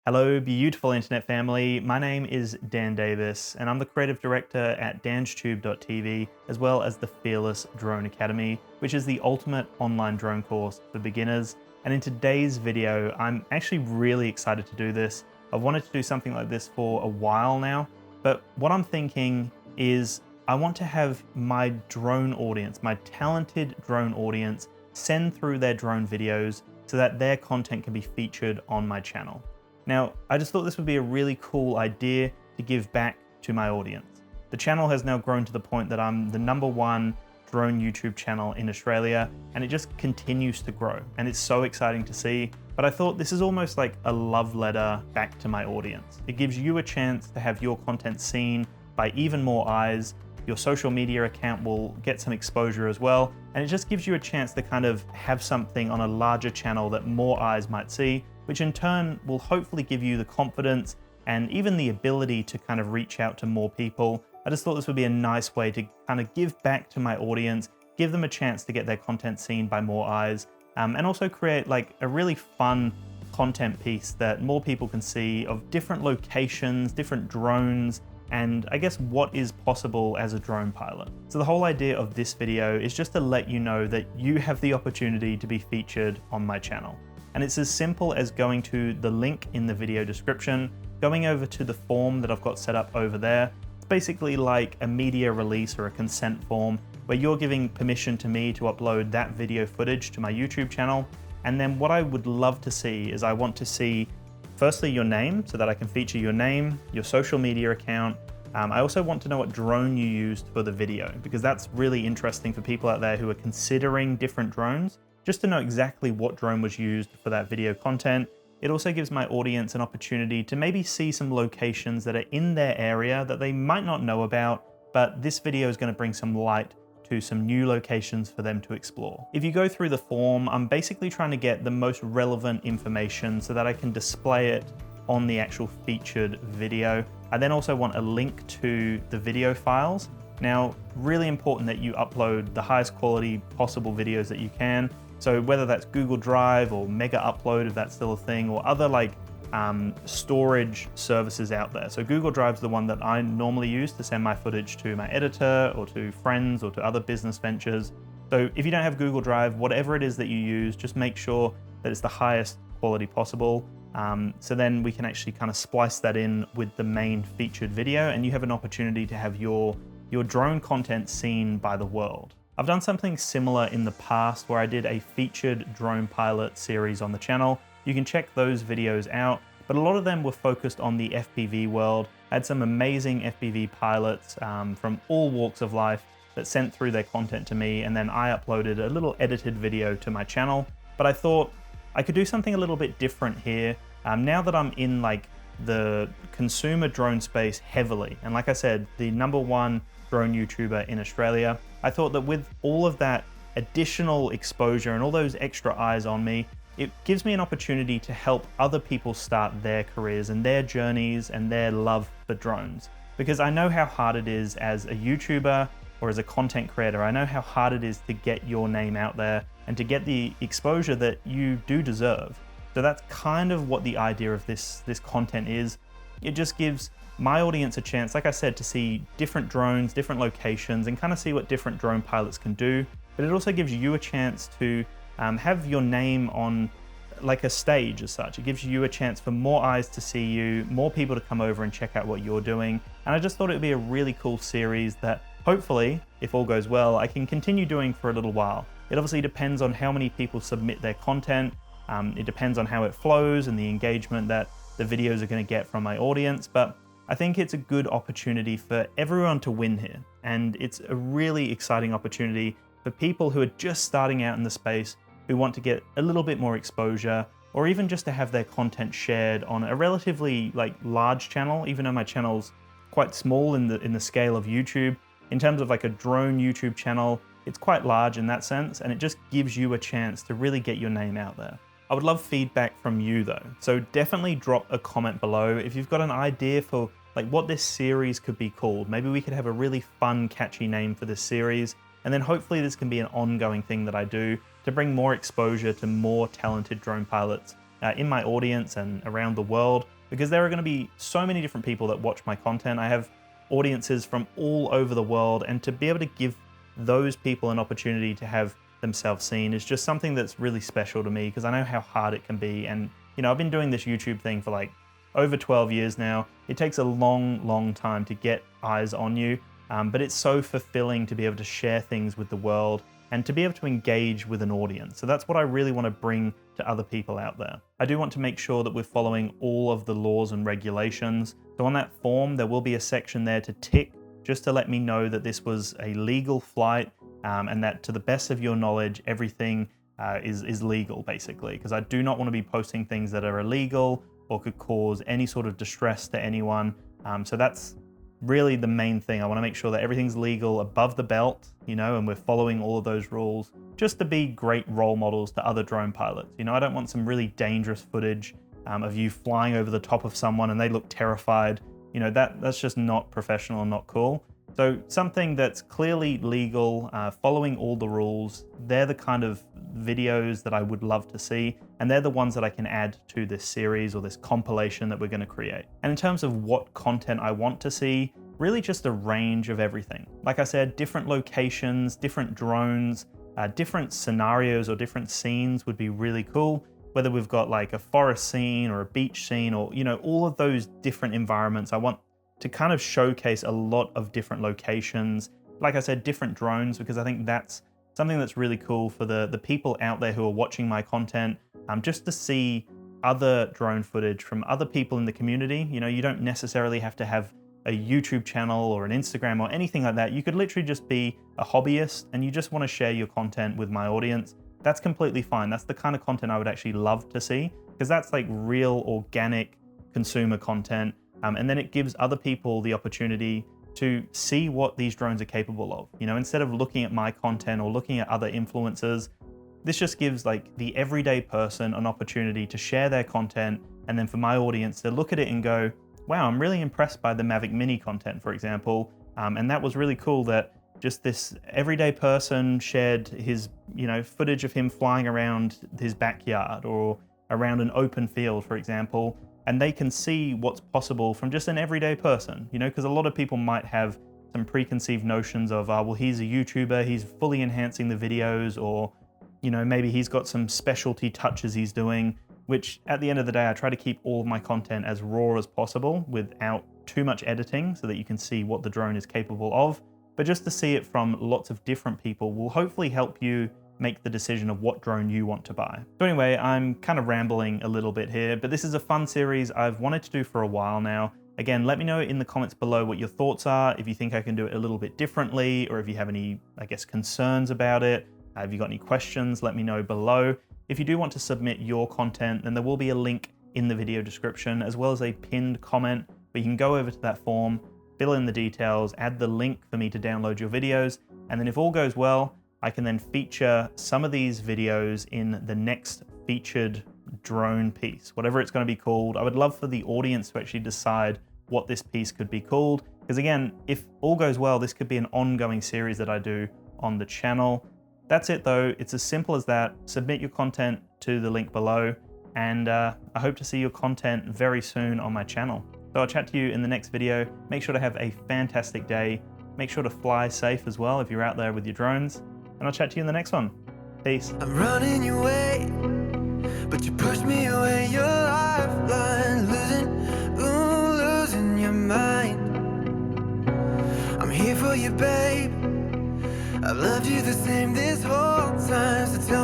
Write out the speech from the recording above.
Hello, beautiful internet family. My name is Dan Davis, and I'm the creative director at DansTube.TV, as well as the Fearless Drone Academy, which is the ultimate online drone course for beginners. And in today's video, I'm actually really excited to do this. I've wanted to do something like this for a while now, but what I'm thinking is I want to have my drone audience, my talented drone audience, send through their drone videos so that their content can be featured on my channel. Now, I just thought this would be a really cool idea to give back to my audience. The channel has now grown to the point that I'm the #1 drone YouTube channel in Australia, and it just continues to grow, and it's so exciting to see. But I thought this is almost like a love letter back to my audience. It gives you a chance to have your content seen by even more eyes. Your social media account will get some exposure as well, and it just gives you a chance to kind of have something on a larger channel that more eyes might see, which in turn will hopefully give you the confidence and even the ability to kind of reach out to more people. I just thought this would be a nice way to kind of give back to my audience, give them a chance to get their content seen by more eyes, and also create like a really fun content piece that more people can see of different locations, different drones, and I guess what is possible as a drone pilot. So the whole idea of this video is just to let you know that you have the opportunity to be featured on my channel. And it's as simple as going to the link in the video description, going over to the form that I've got set up over there. It's basically like a media release or a consent form where you're giving permission to me to upload that video footage to my YouTube channel. And then what I would love to see is I want to see firstly your name so that I can feature your name, your social media account. I also want to know what drone you used for the video, because that's really interesting for people out there who are considering different drones. Just to know exactly what drone was used for that video content. It also gives my audience an opportunity to maybe see some locations that are in their area that they might not know about, but this video is going to bring some light to some new locations for them to explore. If you go through the form, I'm basically trying to get the most relevant information so that I can display it on the actual featured video. I then also want a link to the video files. Now, really important that you upload the highest quality possible videos that you can. So whether that's Google Drive or Mega Upload, if that's still a thing, or other like storage services out there. So Google Drive's the one that I normally use to send my footage to my editor or to friends or to other business ventures. So if you don't have Google Drive, whatever it is that you use, just make sure that it's the highest quality possible. So then we can actually kind of splice that in with the main featured video, and you have an opportunity to have your drone content seen by the world. I've done something similar in the past where I did a featured drone pilot series on the channel. You can check those videos out, but a lot of them were focused on the FPV world. I had some amazing FPV pilots from all walks of life that sent through their content to me, and then I uploaded a little edited video to my channel. But I thought I could do something a little bit different here. Now that I'm in like the consumer drone space heavily, and like I said, the #1 drone YouTuber in Australia, I thought that with all of that additional exposure and all those extra eyes on me, it gives me an opportunity to help other people start their careers and their journeys and their love for drones. Because I know how hard it is as a YouTuber or as a content creator. I know how hard it is to get your name out there and to get the exposure that you do deserve. So that's kind of what the idea of this content is. It just gives my audience a chance, like I said, to see different drones, different locations, and kind of see what different drone pilots can do. But it also gives you a chance to have your name on like a stage as such. It gives you a chance for more eyes to see you, more people to come over and check out what you're doing. And I just thought it would be a really cool series that hopefully, if all goes well, I can continue doing for a little while. It obviously depends on how many people submit their content. It depends on how it flows and the engagement that the videos are going to get from my audience. But I think it's a good opportunity for everyone to win here. And it's a really exciting opportunity for people who are just starting out in the space, who want to get a little bit more exposure, or even just to have their content shared on a relatively like large channel, even though my channel's quite small in the scale of YouTube. In terms of like a drone YouTube channel, it's quite large in that sense, and it just gives you a chance to really get your name out there. I would love feedback from you though. So definitely drop a comment below if you've got an idea for like what this series could be called. Maybe we could have a really fun, catchy name for this series. And then hopefully this can be an ongoing thing that I do to bring more exposure to more talented drone pilots in my audience and around the world. because there are going to be so many different people that watch my content. I have audiences from all over the world, and to be able to give those people an opportunity to have themselves seen is just something that's really special to me, because I know how hard it can be. And you know, I've been doing this YouTube thing for like over 12 years now. It takes a long time to get eyes on you, but it's so fulfilling to be able to share things with the world and to be able to engage with an audience. So that's what I really want to bring to other people out there. I do want to make sure that we're following all of the laws and regulations. So on that form, there will be a section there to tick, just to let me know that this was a legal flight, and that to the best of your knowledge, everything is legal, basically, because I do not want to be posting things that are illegal or could cause any sort of distress to anyone. So that's really the main thing. I want to make sure that everything's legal above the belt, you know, and we're following all of those rules just to be great role models to other drone pilots. You know, I don't want some really dangerous footage of you flying over the top of someone and they look terrified. You know, that's just not professional and not cool. So something that's clearly legal, following all the rules, they're the kind of videos that I would love to see, and they're the ones that I can add to this series or this compilation that we're going to create. And in terms of what content I want to see, really just a range of everything. Like I said, different locations, different drones, different scenarios or different scenes would be really cool. Whether we've got like a forest scene or a beach scene, or, you know, all of those different environments. I want to kind of showcase a lot of different locations. Like I said, different drones, because I think that's something that's really cool for the people out there who are watching my content, just to see other drone footage from other people in the community. You know, you don't necessarily have to have a YouTube channel or an Instagram or anything like that. You could literally just be a hobbyist and you just want to share your content with my audience. That's completely fine. That's the kind of content I would actually love to see, because that's like real organic consumer content. And then it gives other people the opportunity to see what these drones are capable of. You know, instead of looking at my content or looking at other influencers, this just gives like the everyday person an opportunity to share their content, and then for my audience to look at it and go, wow, I'm really impressed by the Mavic Mini content, for example. And that was really cool that just this everyday person shared his, you know, footage of him flying around his backyard or around an open field, for example. And they can see what's possible from just an everyday person, you know, because a lot of people might have some preconceived notions of, well, he's a YouTuber, he's fully enhancing the videos, or, you know, maybe he's got some specialty touches he's doing, which at the end of the day, I try to keep all of my content as raw as possible without too much editing so that you can see what the drone is capable of. But just to see it from lots of different people will hopefully help you make the decision of what drone you want to buy. So anyway, I'm kind of rambling a little bit here, but this is a fun series I've wanted to do for a while now. Again, let me know in the comments below what your thoughts are, if you think I can do it a little bit differently, or if you have any, I guess, concerns about it. Have you got any questions? Let me know below. If you do want to submit your content, then there will be a link in the video description, as well as a pinned comment where you can go over to that form, fill in the details, add the link for me to download your videos, and then if all goes well, I can then feature some of these videos in the next featured drone piece, whatever it's going to be called. I would love for the audience to actually decide what this piece could be called, because again, if all goes well, this could be an ongoing series that I do on the channel. That's it though, it's as simple as that. Submit your content to the link below, and I hope to see your content very soon on my channel. So I'll chat to you in the next video. Make sure to have a fantastic day. Make sure to fly safe as well if you're out there with your drones. And I'll chat to you in the next one. Peace. I'm running your way, but you push me away. Your lifeline, losing your mind. I'm here for you, babe. I've loved you the same this whole time. So tell